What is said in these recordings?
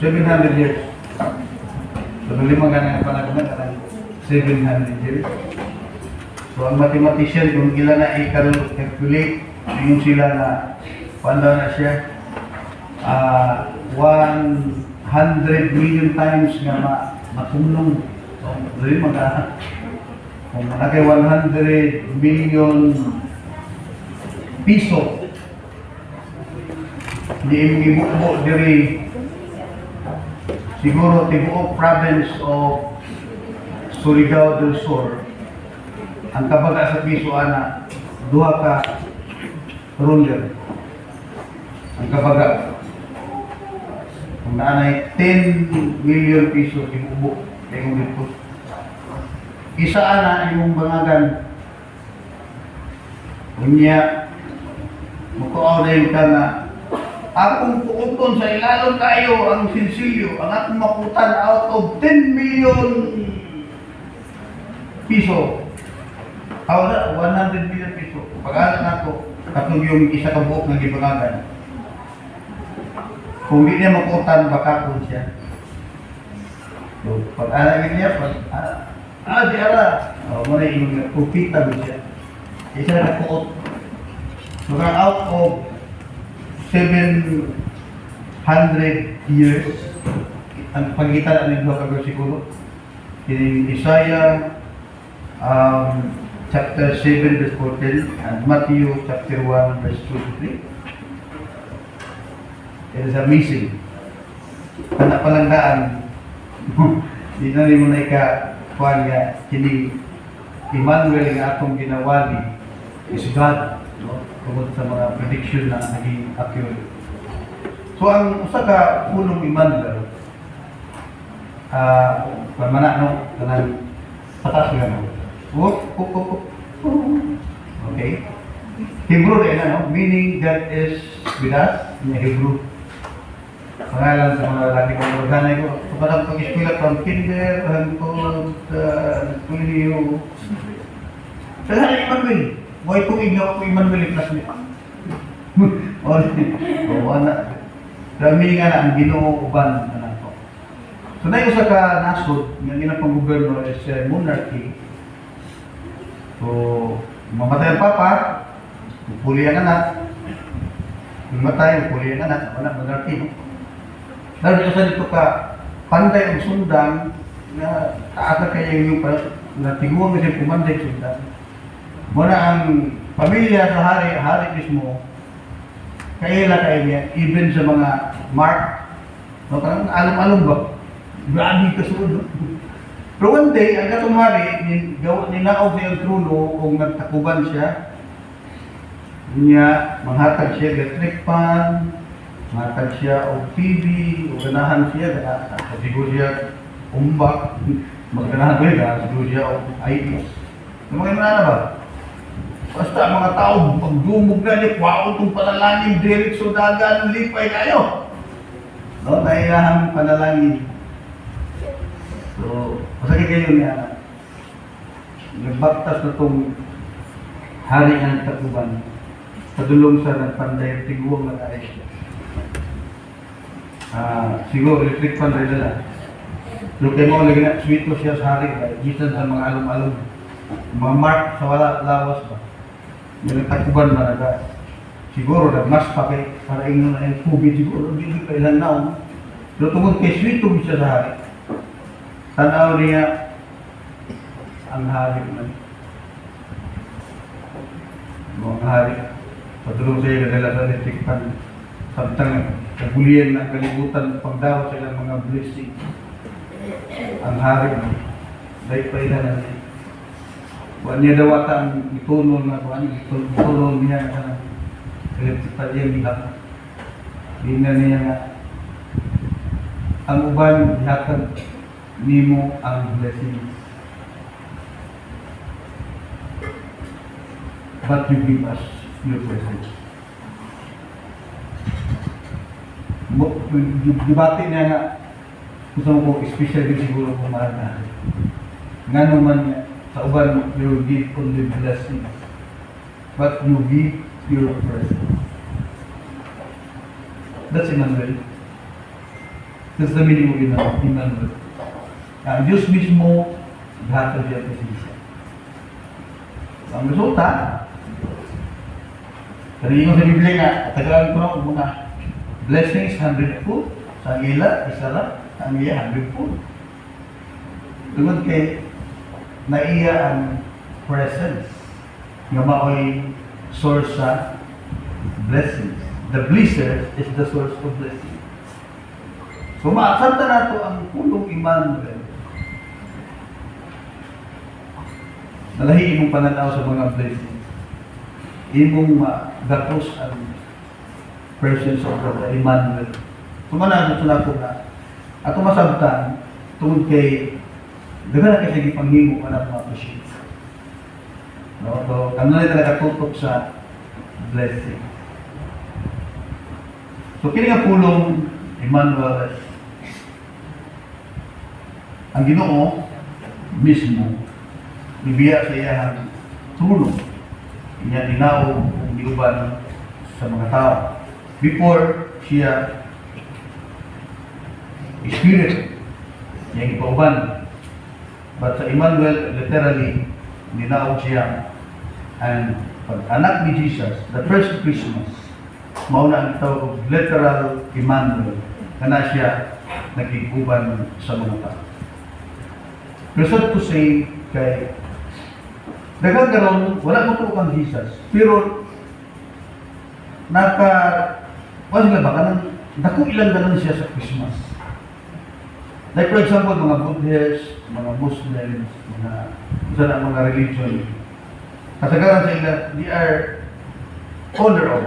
700 years. So, lima ka na panahon na 700 years. So, ang mathematician, kung ilan na i-calculate, yung sila na, paano na siya, 100 million times nga matulong. So, lima ka. Kung malaki 100 million piso, hindi ibukbo diri siguro tibuok province of Surigao del Sur, ang kabaga sa piso ana duha ka ruler ang kabaga. Kung naanay 10 million piso ibukbo kay dito isa ana imong bangagan unya mukuaw ka na akong puuton sa ilalong kayo ang sinsilyo, ang akong makutan out of 10 million piso. How na? 100 million piso. Pag-alas na ako, katong yung isa ka buok ng ibangagan. Kung hindi niya makutan, baka kung siya. So, pag-alas niya, di ara. Muna yung pupita mo siya. Isa na nakuot. So, out of 700 years ang pagitan ng dua ka bersikulo in Isaiah chapter 7 verse 14 and Matthew chapter 1 verse 2-3. It is amazing. Kana palanggaan di na rin mo na ika-kuhan nga kini Emmanuel nga atong ginawali is God, no? Tungkol sa mga prediction na naging accurate. So ang usa ka punong Emmanuel pamana no kanang patas nga no. Okay. Hebrew din no, meaning that is with us in Hebrew. Pangalan sa mga lagi kong organay ko. Kapag pag-eskwela from kinder hangtod kuliyo. Sa Emmanuel. Boy, kung ignaw ko Emmanuel plus niya. O, anak. Dami nga na ang Ginoo uban na to. So, na yung sa ka nasod, yung ginapang gobyerno is monarchy. So, mamatay ang papa, pupuli ang anak. Mamatay, pupuli ang anak. Wala, monarchy, no? Dahil isa dito ka, panday ang sundang, na taata kayo yung natiguang kasi pumanday sundang. Muna ang pamilya sa hari mismo, kaila kayo niya, even sa mga mark, no, parang alam-alam ba? Grabe ka sunod. Pero one day, ang katong hari, nilaog siya ang truno kung nagtakuban siya. Niya, manghatag siya electric fan, manghatag siya o TV, o ganahan siya, kasigo siya umbak, maganahan siya, kasigo siya o iPhone. Yung mga na ba? Basta mga tao, pagdumog na niya, wow, itong panalangin, diretso dagan, lipay kayo. No, nailahang panalangin. So, masakit kayo niya. Nagbaktas na itong hari ng Taguban. Padulong sa nagpanday, tiguang nag-ayos siya. Siguro, electric panday na lang. So, kayo mo, lagi na, sweet mo siya sa hari, gisan sa mga alum-alum. Mga mark sa wala, lawas ba? Yung Taguban na naga. Siguro, mas pa kay, para inyo na yung COVID, siguro, hindi pa ilan na. Pero tungkol kay sweet mo siya sa hari. Tanaw niya ang hari man. Mga hari, patulong sa iyo kadala sa electric fan. Samtang nagulian ng kalibutan pagdaw sa ilang mga blessing. Ang hari man, dahil pa ilan na niya. Kuhan niya daw ata ang itunon na itunon niya na electric fan niya bilang. Tingnan niya nga ang uban dihatag nimo ang blessing. But you give us your presence. Dibati niya nga, gusto mo ko, special din siguro kung mahal na. Nga naman niya, sa uban, you give only blessing. But you give your presence. That's Emmanuel. That's the meaning of Emmanuel. Ang Diyos mismo, lahat ng presensya. Ang resulta, kanina sa Biblia nga, Tagalog ko na muna, blessings 100-fold, sa ila, isa lang, ang iya 100-fold. Tungod kay, naiya ang presence, nga mao'y source sa blessings. The blesser is the source of blessing. So, maasanta na ito ang pulong Emmanuel. Nalahi imong pananaw sa mga blessings. Imong gapos ang presence of God, Emmanuel. Sumanado sa nato na ato masabtan tungod kay dagan na kasi gipanghimo anak mga appreciate. No, so ano na talaga tutok sa blessing. So kini nga pulong Emmanuel, ang Ginoo mismo bibiya sa iyang tulong, niya dinaog ang giuban sa mga tao. Before siya Spirit, niya gipauban. But sa Emmanuel, literally, dinaog siya. And pag anak ni Jesus, the first Christmas, mauna ang tawag of literal Emmanuel, na siya nagiguban sa mga tao. Result to say, kay dagang karon wala mo to kang Jesus, pero wala ba kanang dako ilang ganon siya sa Christmas. Like for example, mga Buddhists, mga Muslims, mga religion, kasagaran sa ila, they are owner of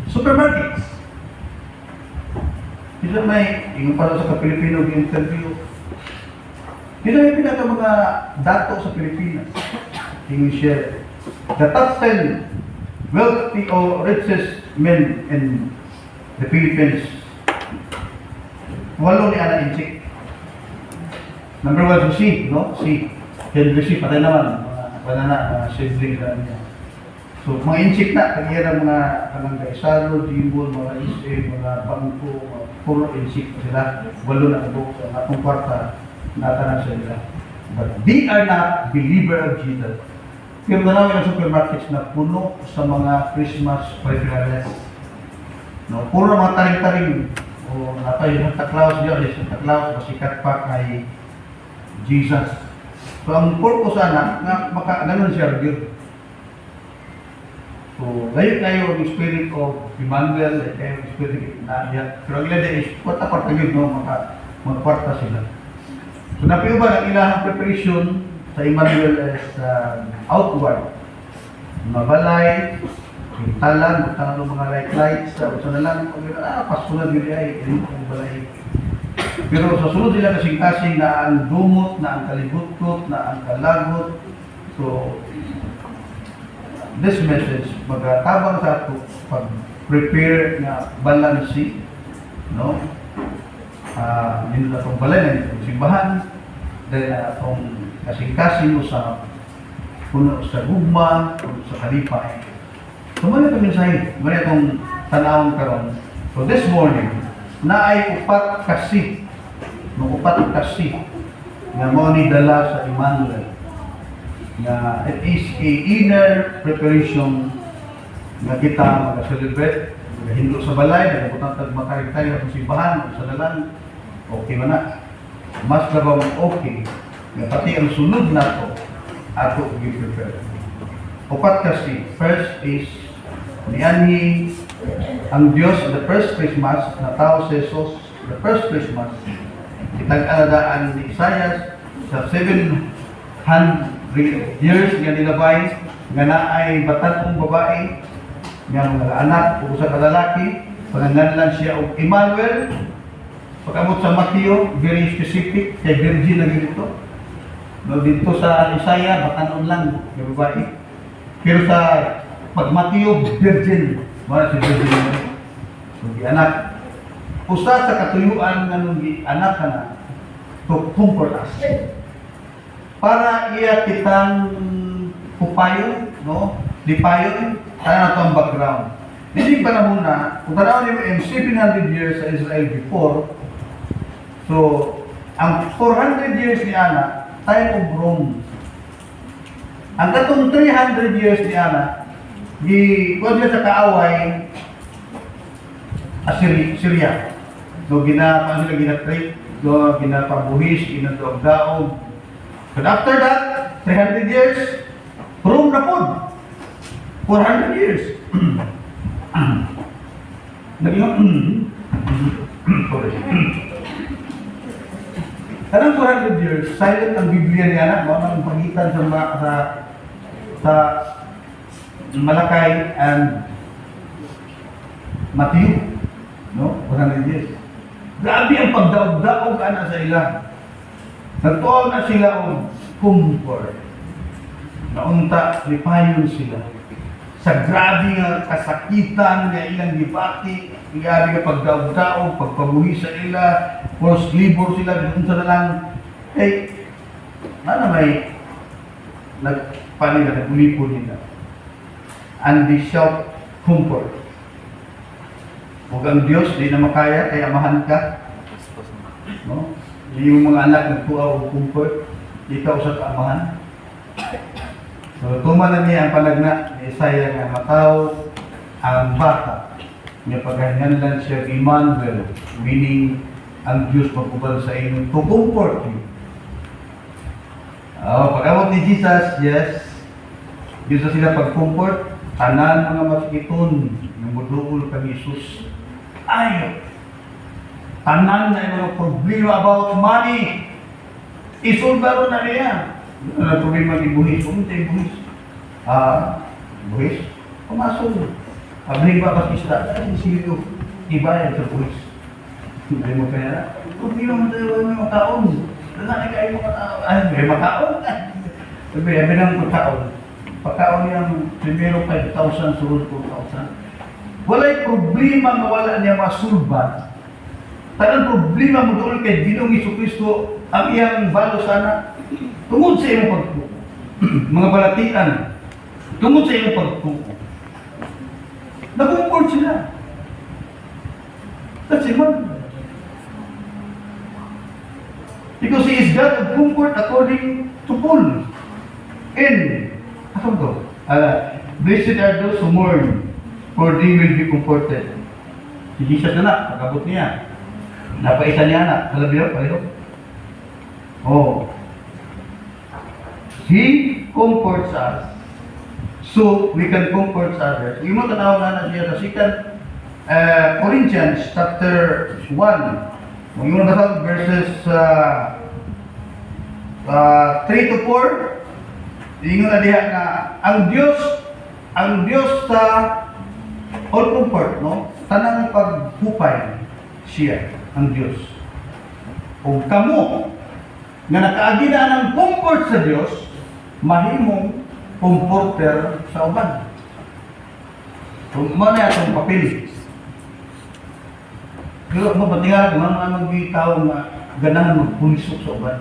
supermarkets. Isa may, yung para sa Pilipino interview, yun ang pinaka mga dato sa Pilipinas. Yung share. The top 10 wealthy or richest men in the Philippines. Walo ni Ana Inchik. Number 1 si no? Si. Henry si, patay naman. Mga sibling na niya. So, mga Inchik na, kagaya ng mga Kalangga Isaro, Jimbo, mga Isay, mga Bangko, puro Inchik sila. Walo na ang buko sa atong kwarta. Natanan sila. But they are not believer of Jesus. Pero namin ang supermarkets na puno sa mga Christmas preferences. No, puro mga taring-taring. O natay yung Santa Claus diyan, Santa Claus, masikat pa kay Jesus. So ang purpose sana nga ganun siya review. So layo ang spirit of Emmanuel, layo ang spirit na niya. Pero ang ilada is, kwarta yun, no? Magkwarta sila. So napiuban ang ilahang preparation sa Emmanuel as outward. Mga balay, talan, butang ng mga lights, sa na lang, pasko na dili ay, ang balay. Pero sa sunod nila kasing-kasing na ang dumot, na ang kalibutkot, na ang kalagot. So, this message, magtabang sa ito, pag-prepare na balansi, no? Yun na itong balay na itong simbahan, dahil na itong kasing-kasing mo sa puno sa gugma, puno sa kalipay. So, muna itong mensahe, muna itong tanawang karon. So, this morning, na ay upat kasi nga mo ni dala sa Emmanuel nga it is a inner preparation nga kita mag-celebrate hindo sa balay, nagabutang tagmakarig tayo sa simbahan, sa dalan, okay man na. Mas labaw okay nga pati ang sunod na to ato i-prepare. Upat kasi, first is niyanhi ang Diyos the first Christmas na tao si Jesus, the first Christmas itag-aladaan ni Isaias sa 700 years nga nilabay nga naay batanong babae nga mga anak o sa kalalaki pangangalan siya og Emmanuel. Pagkamot sa Mateo, very specific kay virgin na dito. No, dito sa Isaiah batanon lang nga babae. Pero sa pag Mateo, virgin. Wala si virgin. So, anak. Usa sa katuyuan nga nung anak ka na to comfort us. Para iya kitang kupayon, no? Lipayon, ano na ito ang background. Hindi panahon na, kung tanawin mo yung 700 years sa Israel before, So, ang 400 years ni Ana, time of Rome. Ang katong 300 years ni Ana, kuwan sila sa kaaway, Syria. So, sila gina-trade, ginapabuhis, ginatuag-daog. But after that, 300 years, Rome na po. 400 years. Sorry. Karang 400 years, silent ang Biblia niya na, mga pagitan sa Malakay and Matthew. No? 400 years. Grabe ang pagdaog-daog ana sa ila. Nagtuon na sila o comfort. Naunta, lipayon sila. Sa grabe nga kasakitan nga ilang gibati, grabe nga pagdaog-daog, pagpabuhi sa ila, forced labor sila, dito sa lang. Eh, may nagpanila, nagulipon nila. And they shout comfort. Huwag ang Diyos, di na makaya, kaya amahan ka. No? Yung mga anak nagtuaw o comfort, ikaw sa kaamahan. So, tumanan niya ang palagna ni Isaiah nga mataw ang bata. Niya paghahinanlan siya Emmanuel, meaning ang Diyos magkubal sa inyo to comfort you. Pag-awat ni Jesus, yes, Diyos na sila pag-comfort, tanan mga maskiton, ng muduol kang Isus. Ayaw. Tanan na yung mga problema about money. Isulbaro na niya. Ano na problema ni buhis? Pumunta yung buhis. Buhis? Pumasok. Abling ba kasista? Ay, silo. Ibayan sa buhis. Hindi mo kaya na. Problema mo tayo may makaon. Lalaki kayo makaon. Ay, may makaon. Sabi ng makaon. Pagkaon niyang primero 5,000, sunod 4,000. Wala'y problema na wala niya masulban. Tanang problema mo doon kay Ginoong Jesucristo ang iyang balo sana tungod sa iyong pagtuko. Mga balatian, tungod sa iyong pagtuko. Nag-comfort sila. That's Emmanuel. Because He is God of comfort according to Paul. And, ano to? Blessed are those who mourn, for they will be comforted. Si Jesus na pagkabot niya. Napaisa niya na. Alam niyo, pareho. He comforts us so we can comfort others. Yung mga tanaw na siya sa 2 Corinthians chapter 1. Yung mga tanaw verses 3 to 4. Yung na diha na ang Diyos sa all comfort, no? Tanang paghupay siya, ang Diyos. O kamo, nga nakaagina ng comfort sa Diyos, mahimong comforter sa uban. So, mana itong papel. Pero mabatingan, mga magbitaw na ganahan magpulisok sa uban.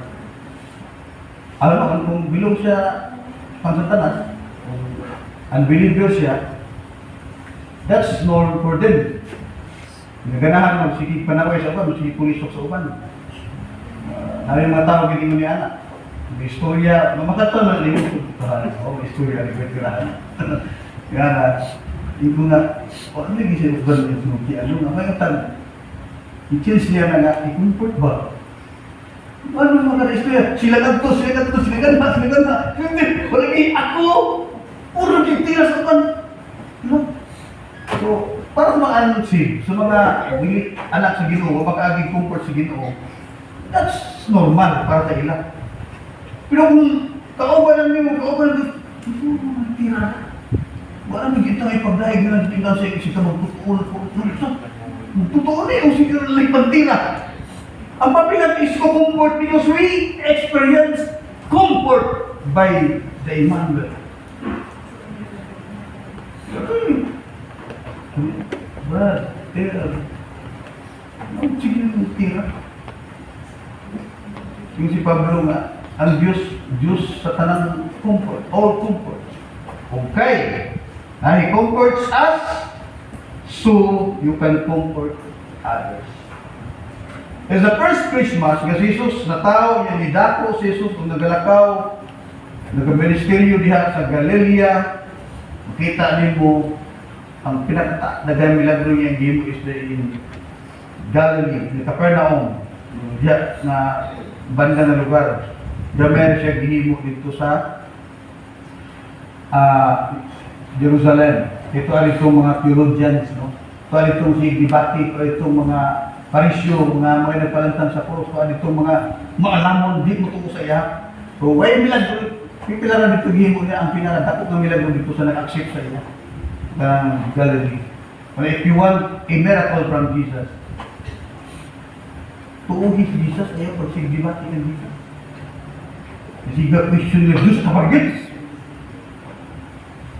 Alam mo, kung bilong siya pansatanas, unbeliever siya, that's normal for them. Naganahan mo, sige panaway sa uban, sige pulisok sa uban. Namin mga tao, hindi mo ni anak. May istorya, mamakataw na rin yung may istorya, nagpagkirahan. Kaya na, hindi ko na, ano yung isa yung uban yung sunuki, ano nga, may katang, i-change niya na nga, i-comfort ba? Ano mga istorya? Sila ganto, sila ganda. Walang ako! Puro titira sa uban. So, para sa mga anunsi, sa mga anak sa Ginoo, pagkaaging comfort sa Ginoo, that's normal para sa ila. Pero kung kauban mo, tira. Wala nang kita ay pagdaig na tingnan sa isita magtutuon. Magtutuon eh, o siguro lang pagtira. Ang papilat is comfort because we experience comfort by the Emmanuel. Sige yung tira. Yung si Pablo nga, ang Diyos sa tanang comfort, all comfort. Okay. He comforts us so you can comfort others. As the first Christmas, nga si Jesus na tao, niya nidako si Jesus kung nagalakaw, nagministeryo diha sa Galilea, makita nimo ang pinakadagang milagro niya gihimo is in Galilee, ni Capernaum, diha na banda na lugar. Diyan siya gihimo dito sa Jerusalem. Ito ay itong mga theologians, no? Ito ay itong si Dibati, ito ay itong mga parisyo, mga nagpalantang sa cross, ito ay itong mga maalamon, di mo ito sa iya. So, way milagro, pipilaran dito gihimo niya ang pinakadakot ng milagro dito sa nag-accept sa iya ng Galilee. But if you want a miracle from Jesus, tuuhin si Jesus, ayaw pag si Dibati ng Jesus. Kasi question niya, Diyos kapagid.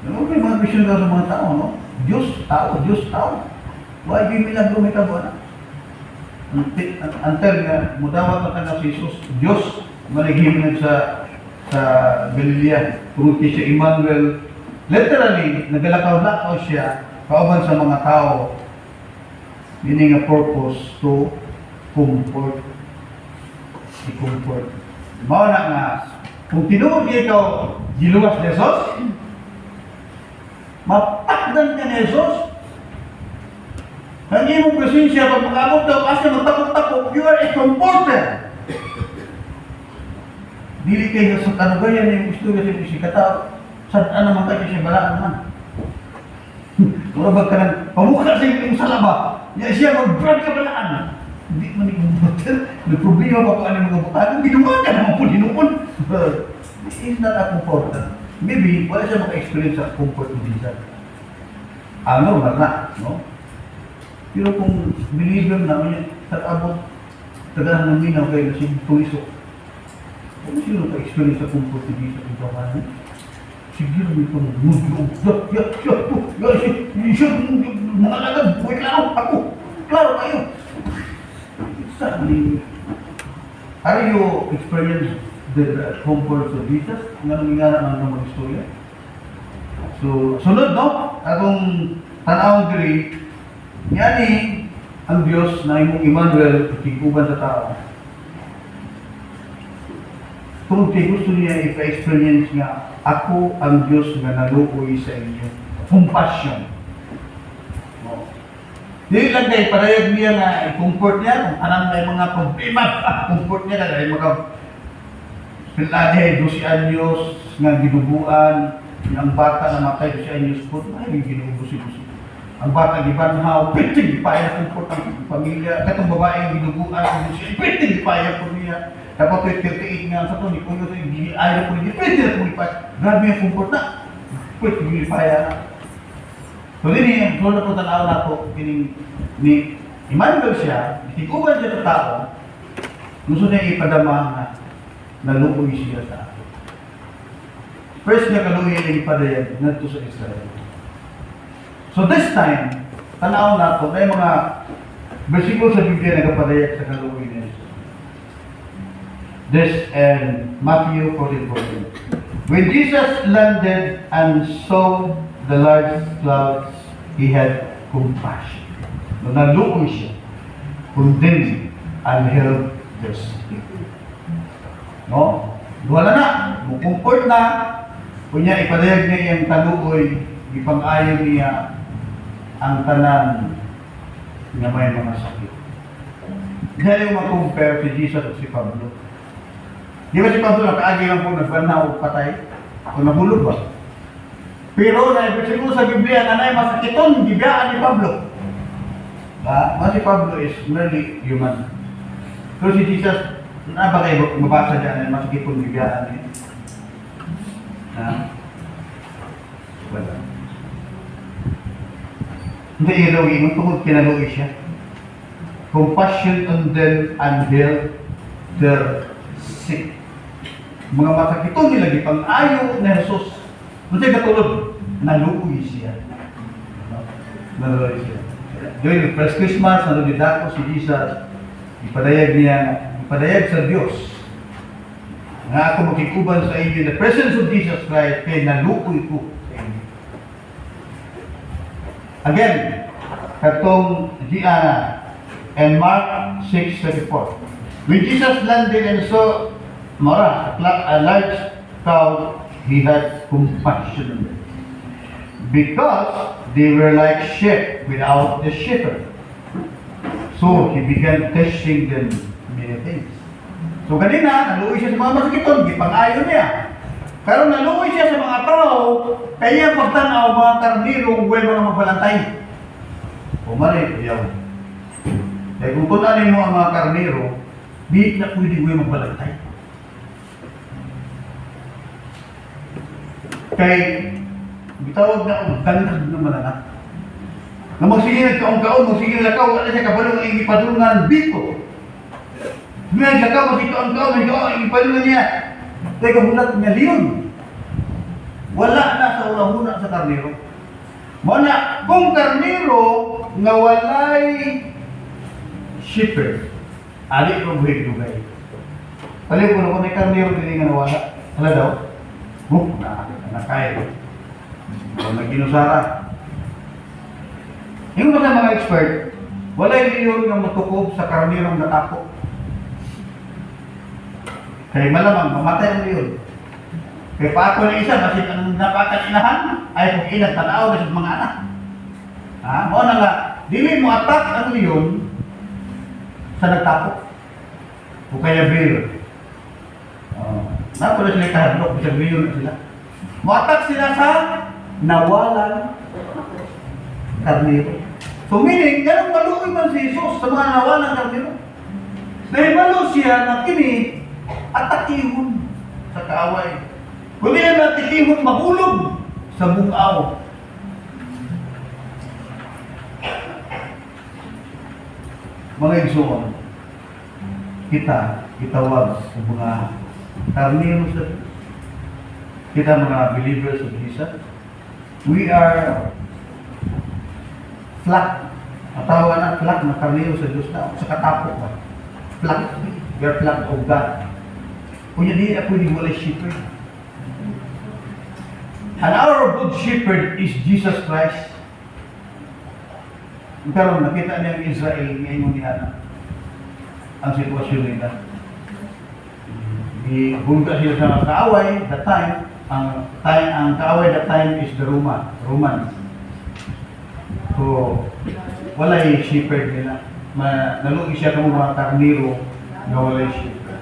Ano may mga question daw sa mga tao, no? Diyos, tao. Why di milagro may kabuana? Until nga, mudawat na tanga si Jesus, Diyos, managim sa Galilea. Turunti siya Emmanuel. Literally, nagalakaw-lakaw siya kauban sa mga tao. Meaning a purpose to comfort. I-comfort. Mao na nga, kung tinuod niya ikaw, giluwas ni Jesus, mapakdan ka ni Jesus, ang iyong presensya, pag makamot daw, kasi magtapok-tapok, you are a comforter. Dili kayo sa kanugayan yung istorya sa isang katao, saan naman kayo siya balaan naman. Murabag ka ng pamukha sa iyong salaba, niya siya mag-brag ka balaan. Hindi man i-comforter, may problema pa kung ano mga butang, ginawa ka naman po dinuon. He is not a comforter. Maybe, wala siya maka-experience sa comfort ni Jesus. Normal na, no? Pero kung believer namin, tag-abot, tagahan ng minaw kayo na si Puliso, kung sino ka-experience sa comfort ni Jesus ang kawanan, sige rin itong mudyo, mga lagad, buhay klaro, ako, klaro kayo. Exactly. Are you experience the comfort of Jesus? Nga nang ingana ng mga istorya. So, sunod, no? Atong tanawang diri, yani ang Diyos na imong Emmanuel, ikikuban sa tao. Kung gusto niya ipa-experience nga, ako ang Diyos na naluoy sa inyo. Compassion. No? Hindi lang kayo, parayag niya na i-comfort niya, kung anong may mga problema, comfort niya na mga Pilade, 12 anyos nga ginubuan, ang bata na matay 12 anyos po, ay ginubusi-busi. Ang bata gibanhaw, piting ipaya comfort ang pamilya, katong babae ang ginubuan, piting ipaya po niya. Dapat 38 nga sa to, ni Puyo sa ayaw po niya, piting na po ipaya. Grabe yung comfort na, piting ipaya na. So din so na po tanaw na po, ni Emmanuel siya, itikuban siya sa tao, gusto niya ipadama na naluoy siya sa akin. First nga kaluoy ang ipadayag ngadto sa Israel. So this time, tanaw na ito, may mga bersikulo sa Biblia na kapadayag sa kaluoy na ito. This and Matthew 14:14. When Jesus landed and saw the large crowds, he had compassion. Naluoy siya, condemned and held their sick. No? Wala na. Mukungkort na. Kunya, ipadayag niya yung taluoy, ipang-ayon niya ang tanan na may mga sakit. Dahil yung mag-compare si Jesus at si Pablo. Di ba si Pablo nakaagi lang po nagbanaw o patay? O nahulog ba? Pero siguro sa Biblia, nanay masakiton, gibiyaan ni Pablo. Si Pablo is merely human. Pero si Jesus, na ba kayo mabasa dyan ay masakit pong bigyan niya? Wala. Hindi ilawi, tungkol kinaluwi siya. Compassion on them and heal their sick. Mga masakito nila, ipang-ayo na Jesus. Kung siya katulog, naluwi siya. Naluwi siya. During the first Christmas, nalulidako si Jesus, ipadayag sa Diyos nga ako makikuban sa inyo in the presence of Jesus Christ kay naluoy ko sa inyo. Again, katong Giana And Mark 6:34. When Jesus landed and saw a large crowd, he had compassion on them, because they were like sheep without a shepherd. So he began teaching them many things. So ganina, naluoy siya sa mga masakiton, gipangayon niya. Pero naluoy siya sa mga tao, kaya pagtanaw mga karnirong huwag mga magbalantay. Umari, ayaw. Kaya kung tunanin mo ang mga karniro, di na pwede huwag magbalantay. Kay, bitawag na ang gandang ng malanak. Na magsigil kaong-kaon, magsigil lakaw, wala siya kabalong ang ipadulungan biko. Ngayon lakaw, magsigil kaong-kaon, ang ipadulungan niya. Kaya kabulat niya liyon. Wala na sa unang-una sa karnero. Muna, kung karnero nga walay shepherd, ali ko buhig dugay. Pali ko na kung may karnero din nga nawala. Hala daw? Buk, nakakaya. O nag-inusara. Yung mga mga expert, wala yun yung matukob sa karnirong natako. Kaya malamang, mamatay ang yun. Kaya pa ako na isa, basit ang napakanahan, ay kung ilang tanaw na sa mga anak. Ha? Mo na nga, dili mo attack ang leon sa nagtako. O kaya bear. Napala sila kahadlok, bisag leon na sila. Mo attack sila sa nawalan karnero. So meaning, ganun maluoy man si Jesus sa mga nawalang karnero. Dahil malo siya na kini atakihon sa kaaway. Kung yan atakihon, mahulog sa bungaw. Mga igsoon, kita, itawag sa mga karnero sa kita mga believers of Jesus. We are flock. Atawa na flock na karnero sa Diyos na sa katapok ba. Flock. We are flock of God. Kung hindi ako hindi wala shepherd. And our good shepherd is Jesus Christ. Pero nakita niya ang Israel ngayon niya ang sitwasyon nila. Bunga sila sa kaaway that time. Ang kaaway that time is the Romans. So, wala yung shepherd nila. Nalugi siya kung mga karniro na wala yung shepherd.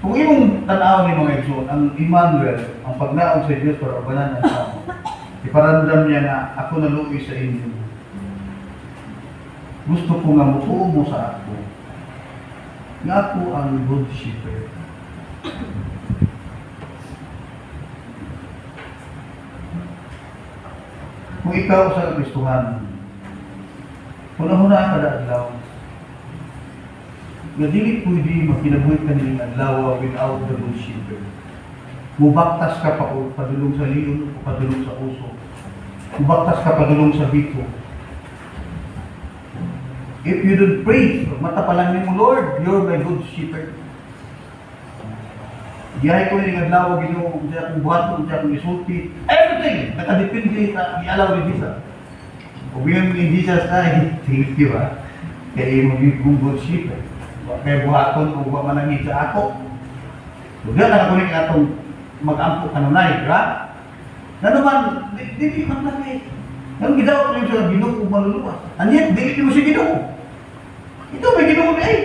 Kung yung tanaw ni mga igsoon, ang Emmanuel, ang pagnaog sa Diyos para ubanan ng tao, iparamdam niya na ako nalugi sa inyo. Gusto ko nga mutuo mo sa ako. Nga ako ang good shepherd. Kung ikaw sa Kristuhan, una-una ka na adlaw, nga dili pwede magkinabuhi ka nilang adlaw without the good shepherd. Mubaktas ka pa o padulong sa liyon o padulong sa uso. Mubaktas ka padulong sa bito. If you don't pray, mata pa lang mo, Lord, you're my good shepherd. Diyahe ko yung adlaw, Ginoo, kung siya akong buhato, kung siya akong isulti, everything, nakadepende na i-allow ni Jesus. Kung yung ni Jesus na, thank you ha, kaya yung magiging good shepherd. Kaya buhaton, kung ba manangin sa ako. So, diyan nakakunik na itong mag-ampo kanunay, diba? Na naman, hindi man lagi. Nang gidawat na yung sa Ginoo kung maluluwas. Anyat, hindi mo si Ginoo. Ito may Ginoo na eh.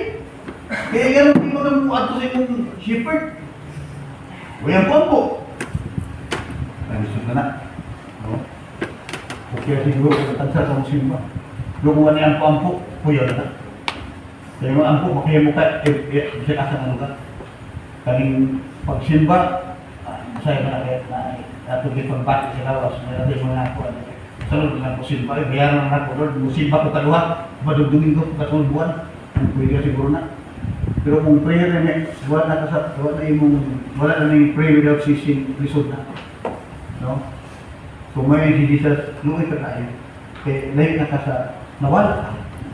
Kaya gano'n, hindi mo nang buhato sa imong shepherd. Wayang po. Ay, gusto na na. No? Okay, siguro, tansa sa mong simba. Doon niya ang pampo, kuya na. Kaya yung ampo, makaya mo ka, bisa ka sa ano ka. Kaning pagsimba, masaya ka na kaya na ato di pagbati sa lawas, may natin mga ako. Salud na po simba, bayaran na ako, Lord, musimba ko taluha, madugdugin ko, kasunod buwan, kung pwede siguro na. Pero kung prayer na wala na kasap, wala na yung pray without ceasing, lisod na. No? So ngayon si Jesus, luwi ka tayo. Kaya lahat na ka sa nawala ka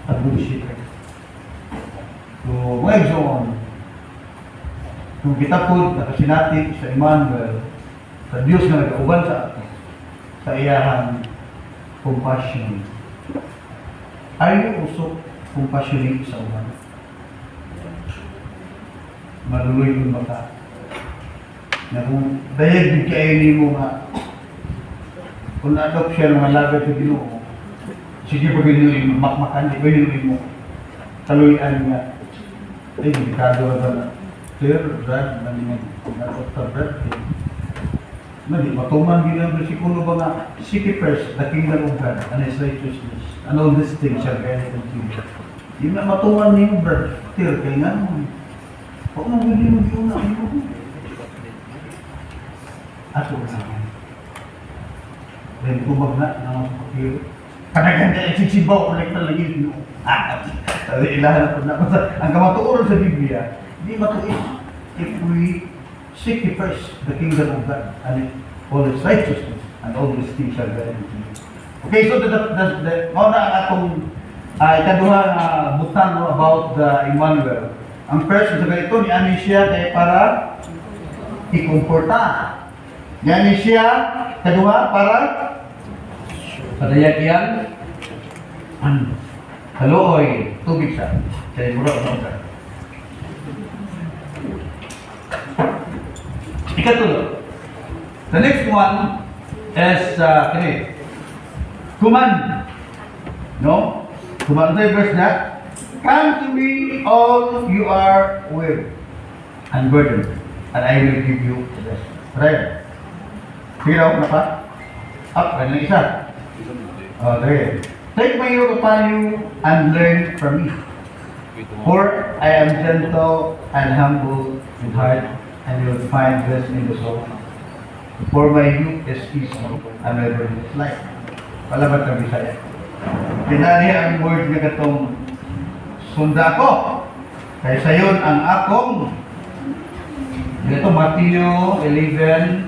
sa bullshit. So mga igsoon, kung kita po nakasinati sa Emmanuel, sa Diyos na nag-auban sa ato, sa iyahang compassion. Are you also compassionate sa uban? Maluloy yung baka. Na kung dayag din kayo ni mo nga, kung na-adopt siya ng mga lagat sa Ginoo, sige pa ganyan yung makmakan, di ba yun mo? Kaluyan nga. Eh, delikado na ba na? Sir, Brad, nag-adopt sa Brad. Mali, matuman din ang bersikulo ba nga, seek ye first the kingdom of God and His righteousness, and all these things shall be added unto you. Yung na matuman niyo, Brad, sir, kaya nga mo. Huwag mo hindi mo yung na mo. Ato na. Then kumag na, naman sa pakiro. Kanaganda yung sisibaw, kolekta lang yun. Ilahan na po na. Ang kamatuoran sa Biblia, hindi matuis if we seek ye first the kingdom of God and all His righteousness and all these things shall be added to you. Okay, so mauna ang atong ikaduha na butang about the Emmanuel. Ang first sa ganito, ni ani siya kay para ikomporta. Yani siya, kaduha, para padayagyan haluoy, tubig siya. Kaya mura, ano siya. Ikatulo. The next one is command. No? Command the verse that come to me all you are weary and burdened, and I will give you rest. Right? Figure out na pa? Up, ano isa? Oh, there. Take my yoke upon you and learn from me. For I am gentle and humble in heart, and you will find rest in the soul. For my yoke is easy and my burden is light. Palabat ng Bisaya. Pinali ang word na katong sunda ko. Kaysa yun ang akong dito Matthew 11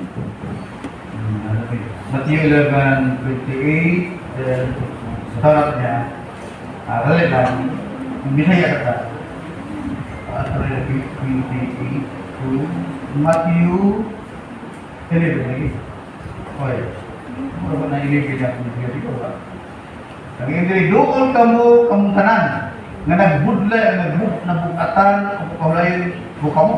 Matthew 11:28 then sa harap niya rally lang ang Bisaya ka at 28 to Matthew 11 lagi. Okay. Ano ba na ilibig ang Biblia ko ba? Ang hindi doon kamong tanan nga nagbudlay nagbukatan o pahulayon buka mo.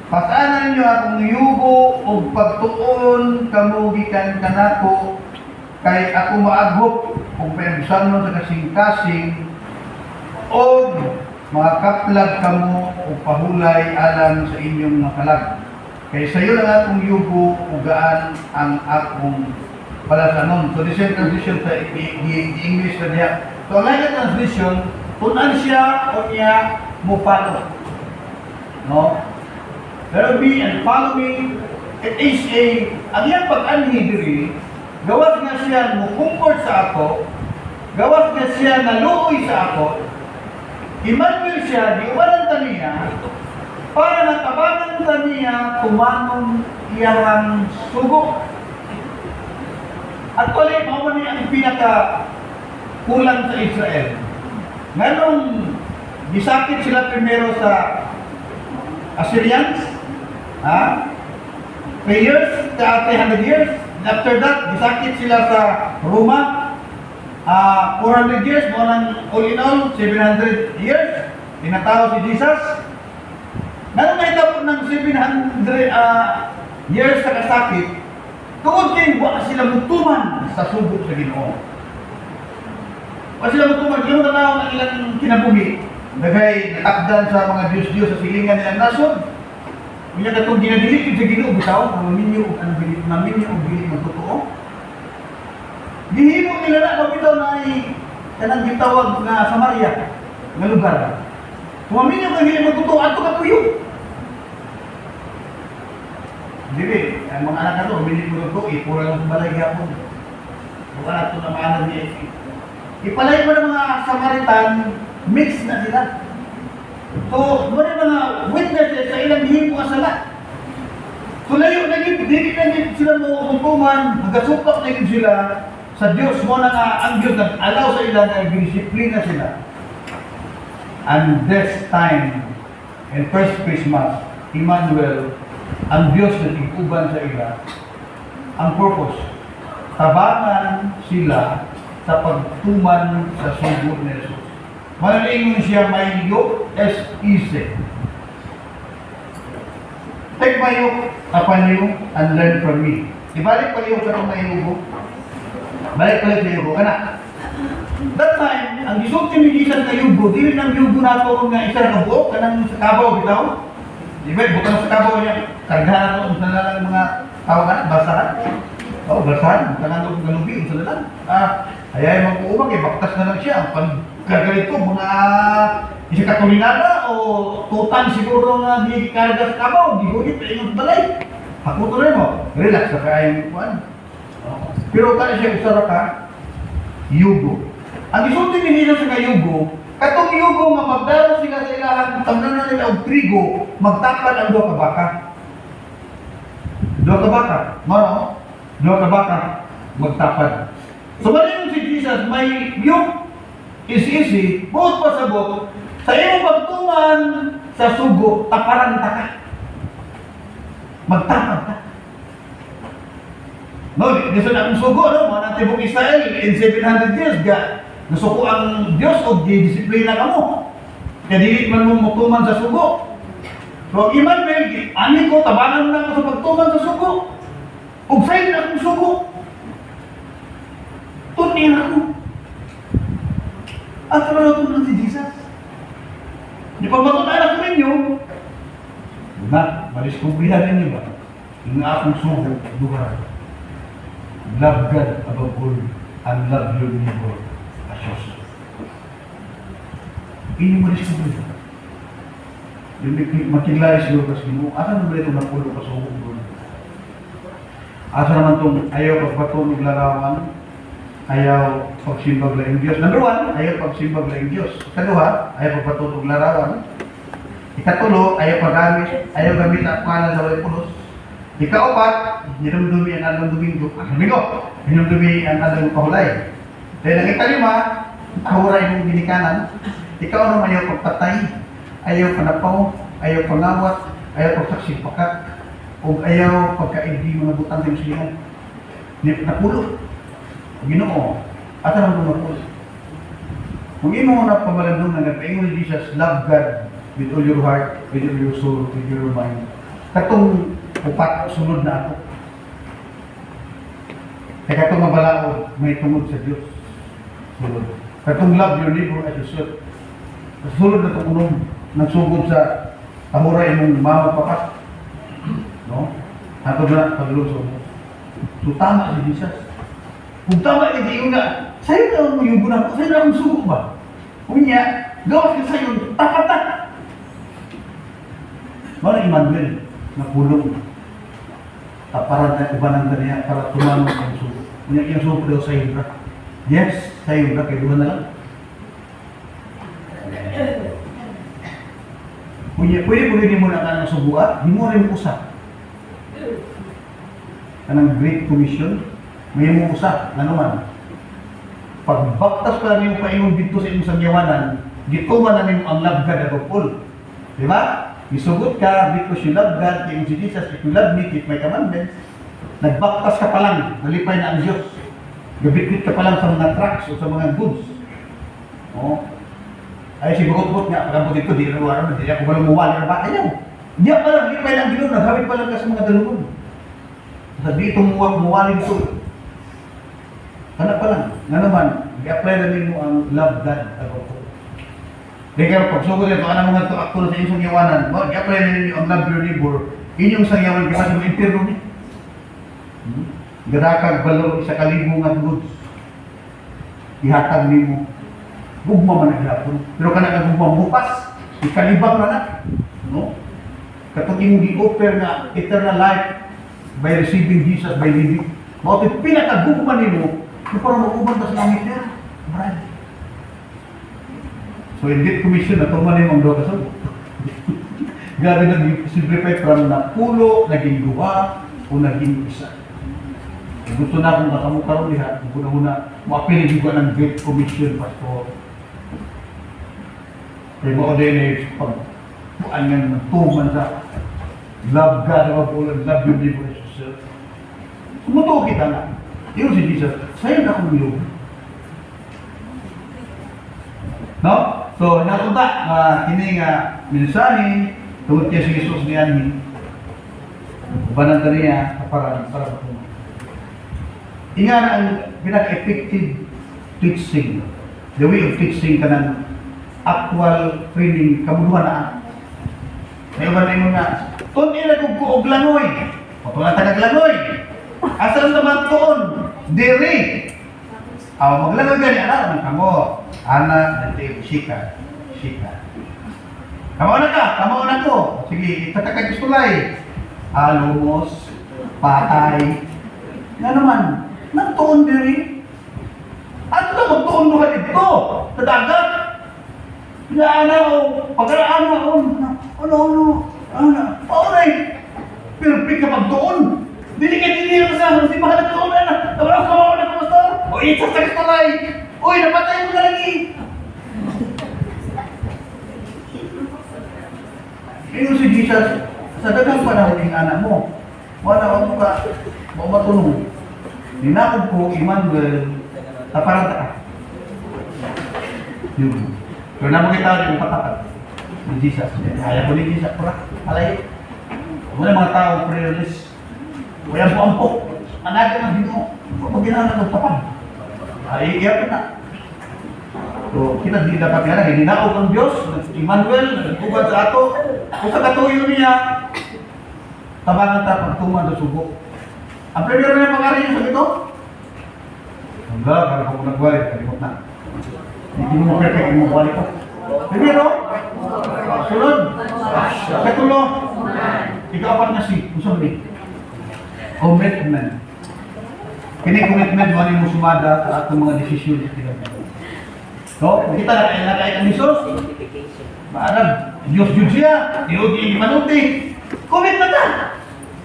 Pasaanan niyo akong yugo o pagtuon kamo gikan kanako kay ako maaghop o pinagsanon sa kasing-kasing o mga kaplag kamo o pahulay alang sa inyong makalag. Kay sayo lang akong yugo o gaan ang akong palasanon. So this is transition sa English na diya. So like a transition, tunan siya o niya mo follow. No? Pero be and follow me, it is ang iyang pag-anhi diri, gawas nga siya mo comfort sa ako, gawas nga siya naluoy sa ako, Emmanuel siya, di walang taniya, para natabanan taniya, tumanong iyang sugo. Actually, mo niya ang pinaka kulang sa Israel. Nganong gisakit sila primero sa Assyrians, 3 years, 300 years. After that, gisakit sila sa Roma, 400 years, all in all, 700 years. Tinatawag si Jesus. Nganong naitapon ng 700 years sa kasakit, tuod kayo, wala sila mutuman sa subok sa Ginoo. Wala sila mutuman, yung tanaw ng ilang kinabuhi, nagay natakdan sa mga Diyos-Diyos sa silingan nilang nasod. Kanya katong ginadilikid sa Ginoo, bitaw, maminyo o bilit magtotoo. Gihimo nila na, mabitaw na ay kanang gitawag na Samaria, na lugar. Maminyo ka bilit magtotoo, ato ka tuyo. Dili, ang mga anak na ito, bilit magtotoo, pura lang sa balay gapon. Kung anak ito na maanan niya, ipalay mo ng mga Samaritan, mix na sila. So, mga mga witnesses sa ilang himo asala. So, layo na dili na sila mo hukuman, magasupak na sila sa Diyos mo na ang Diyos nag-allow sa ilang na disiplina sila. And this time, in first Christmas, Emmanuel, ang Diyos na tiguban sa ila, ang purpose, tabangan sila sa pagtuman sa sugo ni Jesus. Malalingon siya may yoke as easy. Take my yoke upon you and learn from me. Ibalik pa yung karong may yugo. Balik pa sa yugo. Kana. That time, ang gisulti ni Jesus na yugo, dili ng yugo na ito nga isa na buok, kanang sa kabaw, bitaw. Diba, butang sa kabaw niya. Kargahan ito, sa lang mga tawagan, basahan. Oo, basahan. Kanang ito, galubi, sa lang. Ayaw mga kuumag, baktas na lang siya. Pagkagalito, mga isa katulinada o tutan siguro nga di karga sa kabaw, di ko ito, ingat balay. Ako tuloy mo, relax na kaya yung kuwan. Pero kaya siya usara ka, yugo. Ang isulti ni Jesus sa yugo, katong yugo nga magdaro sila sa ilahan, tamnan na nila og trigo, magtapad ang duha ka baka. Duha ka baka, mao, duha ka baka, magtapad. So malingon si Jesus, may yoke is easy, buot pasabot, sa iyong pagtuman sa sugo, taparan ta ka. Magtapad ka. No, gusto na akong sugo, no? Mga natibong Israel, in 700 years, nasuko ang Diyos o di-disiplina ka mo. Kaya dilit man mo mutuman sa sugo. So, Emmanuel, ani ko, tabangan na ako sa pagtuman sa sugo. Ug fail na akong sugo. Tunin ako. At ano tunan si Jesus? Di pa matunan ako ninyo. Na, madiskubrihan ninyo ba? Yung akong sugo, duha. Love God above all and love your neighbor as yourself. Ini mo discover. Yung makilala siguro kasi mo, asa naman ito napulo ka sa huwag? Asa naman itong ayaw pagpatunog larawan, ayaw pagsimbag lang Diyos. Number one, ayaw pagsimbag lang Diyos. Ikaduha, ayaw pagpatunog larawan. Ikatulo, ayaw paggamit, ayaw gamit ang pangalan sa walay pulos. Ikaapat, hinumdumi ang alang Domingo. Domingo, hinumdumi ang alang pahulay. Dahil ang ikalima, tahuray mong ginikanan. Ikaw naman ayaw pagpatay, ayaw panapaw, ayaw pangawat, ayaw pagsaksi pakat, o ayaw pagkaindi mga butang sa musliman. Napulo. Ginoo, ata naman itong napulo. Kung imo na pamalandong na nagpaingon ni Jesus, love God with all your heart, with all your soul, with your mind. Katong upat, sunod na ako. Kaya katong mabalaod, may tungod sa Diyos. Sunod. Katong love your neighbor as yourself. Sunod na itong unong nagsugod sa tahuray mong mama papat. No? Hato na paglusog mo. So tama si Jesus. Kung tama, hindi ko nga, sa'yo na ang mayubo na ako, sa'yo na akong sugo ba? Kung niya, gawas ka sa'yo, tapat. Mga Emmanuel, napulong. Taparan na ibanan ka niya para tumanong ang sugo. Kung yung sugo daw sa Hindra. Yes, sa Hindra, kaya duman na lang. Pwede mo na ka ng subuan, di mo rin usap. Kanang Great Commission, may mo usap, ano man. Pagbaktas pa rin yung paingon dito sa inyong sangyawanan, dito man namin ang love God at all. Di ba? Isugot ka, because you love God, kaya si Jesus, if you love me, keep my commandments. Nagbaktas ka pa lang, nalipay na ang Diyos. Gabitbit ka pa lang sa mga trucks o sa mga goods. Oh. Ay, si Bukot-Bukot nga, pagkabot ito, di na luwaran, di ako walang muwali na ba? Ayaw. Hindi pa lang, lipay lang gano'n, naghawit pa lang ka sa mga dalungon. Sabi itong muwali ito. Ano pa lang, nga naman, i-apply namin mo ang love God. Di kayo, pagsugod ito, anong mga ito aktual sa inyong sangyawanan, i-apply namin ang love your neighbor, inyong sangyawan, kasi mo interno niya. Gadakag balong isa kalibong nga goods. Ihatag ni mo. Gugma man naghapon. Pero ka nagagugma bukas, ikalibang na na. No? Katong imong gi-offer nga eternal life by receiving Jesus, by living. Mao ito pinakagugma nimo, kung parang mag-uban ta sa langit niya. Marami. So in Great Commission, natuman nimo ang doon kasabot. Grabe nag-simplify from napulo, naging duha, o naging isa. Gusto na akong nakamukaroon lihat, kung kuna-kuna, makapili juga ng Great Commission, Pastor. Kaya mga din ay pagpuan nga nagtuman sa love God, love your neighbor as yourself. Sumutuwa kita na. Yun si Jesus, sa'yo na akong nilog. No? So, napunta kini nga mensahe tungod kay si Jesus niyan bananta niya para patungo. Ingan ang pinaka-effective teaching, the way of teaching kanang actual training kabuduhan na. May uban na nga, tun ila kong kuog langoy. O tun ang tagaglangoy. Asa naman tuon? Diri. Maglangoy gani, anak ng kamo. Anak, nanti, shika. Kamo na ka, kamo na ko. Sige, itatagag istulay. Lumos, patay. Nga naman, nagtuon diri. At ito, magtuon mo ka dito. Sa dagat. Nga pagkaraan na, perfect ka pagtuon. Dili ka sa si mahal na tuon na. Kawaw na pastor. O isa sa kastulay. Uy, napatay mo na lagi. Ino si Jesus, sa dagang panahon ng anak mo, wala mo ka, matulong. Ninakod ko, Emmanuel, taparang ka. Yun. Pero naman kita yung patapat ni Jesus. Kaya ko ni Jesus, pura, alay. Wala mga tao, prayerless. Kaya po ampok. Anaga ng Ginoo. Pag ginahan ng tapang. Ay, iyak na. So, kita di dapat nga na, hininaog ang Diyos, Emmanuel, nagkubad sa ato. Kung sa katuyo niya, tabangan ta pagtuman sa subo. Ang premier na yung pangari niyo sa ito? Hangga, para kung nagwari, kalimot na. Hindi mo perfect yung mabalik ko. Primero, sunod, katulo, ikaw-apat na si, usap ni. Commitment. Kini commitment mo mo sumada sa atong mga desisyon sa tinatawag. So, kita na kay ang Jesus. Maarag, Diyos siya, Diyos yung manuti. Commit na ta.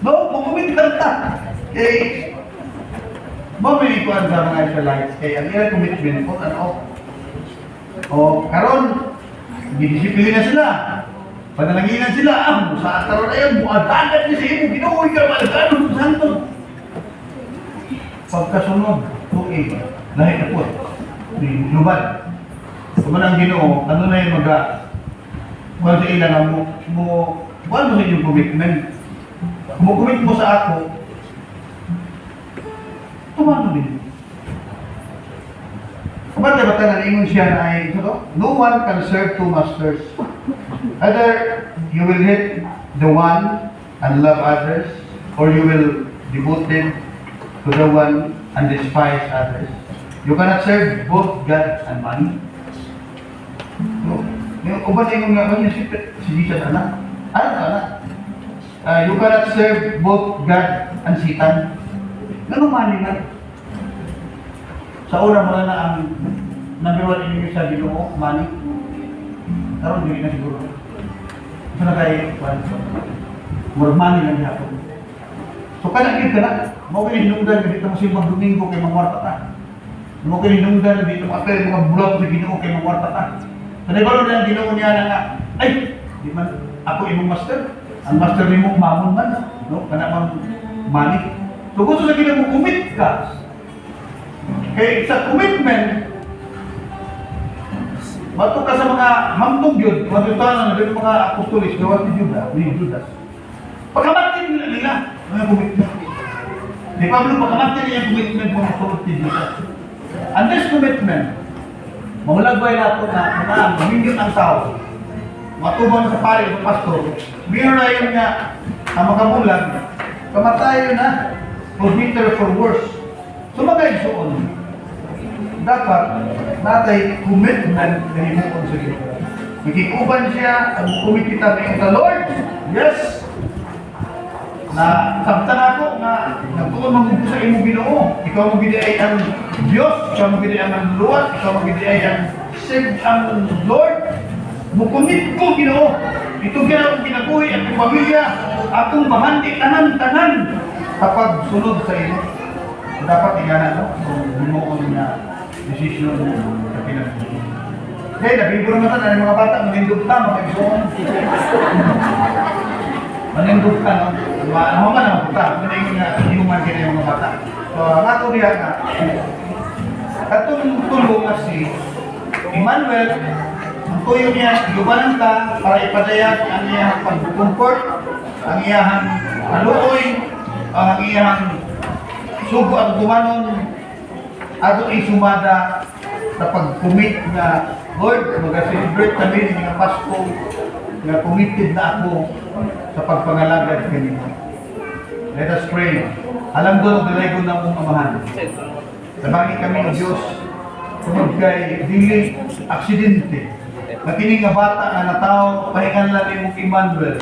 No, commit ka ta. Eh, mamili ko ang sa mga Israelites, kaya ang ilang commitment po, karon, gidisiplina sila. Panalanginan sila, sa karon ayon, buadagan niya sa imo, ginuoy ka, malagano, santo. Pagkasunod, tuig, lahat na po, lubad. Kumanang Ginoo, ano na yung kung sa ilang mo sa inyong commitment. Kung mo-commit mo sa ako, tumano din. Kapag nabata na ingon siya na ay, no one can serve two masters. Either you will hate the one and love others, or you will devote them to the one and despise others. You cannot serve both God and money. No. Yung uban na yung nga si Jesus anak. Ano ka anak? You cannot serve both God and Satan. Ano mali na? Sa una mo na ang number one enemy sa Ginoo, money. Karon dili na siguro. Ito na kay more money lang hapon. So kana gid kana, mo kay hinungdan dito mo simbang Domingo kay mangwarta ta. Mo kay hinungdan dito mo kay mga bulag sa Ginoo kay mangwarta ta. Kanay balo na Ginoo niya na nga, ay, di man ako imong master. Ang master nimo mamon man, no? Kana man money. So gusto sa Ginoo mo commit ka. Kay sa commitment, bato ka sa mga hamtong yun, matutunan na rin mga apostolis, gawag ni Judas. Pagkamatin nila, mga commitment. Di Pablo, pagkamatin niya yung commitment mo masulot ni Jesus. And this commitment, mamulagbay na ito na mamingyot ang tao. Matubang sa pari ng pastor, meron na yun nga ang makamulag, kamatayo na, for better, for worse. So magaysoon, dapat natay commitment na himuon sa Ginoo. Magkikuban siya, ang kumit kita ng the Lord, yes, na sabtan ako na nagtuon magubo sa imong Ginoo. Ikaw mo ay ang Diyos, ikaw mo ang manluluwas, ikaw mo ay ang ang Lord. Mukumit ko Ginoo. Ito akong kinabuhi at pamilya, akong mahandi tanan-tanan kapag sunod sa imo. Dapat ingana no kung himuon na desisyon sa kinabuhi. Kaya nabiburo na tayo ng mga bata, manindog ta, makagsoon. Manindog ka, no? Ano man ang puta, kung hinuman ka na yung mga bata. So, ang ato niya na, katong tulong na si Emmanuel, Ang tuyo niya, iubanan ka para ipadayag ang iyang pag-comfort, ang iyang haluoy, ang iyang sugo at gumanon, ato isumada sa pag-commit na Lord, mag-celebrate kami ng Pasko na committed na ako sa pagpangalagad kanino. Let us pray. Alam doon, dalagon na mong amahan. Sabangin kami ng Diyos, tungod kay dili aksidente. Nakining nga bata nga natao, pahingan lang ni mong Emmanuel.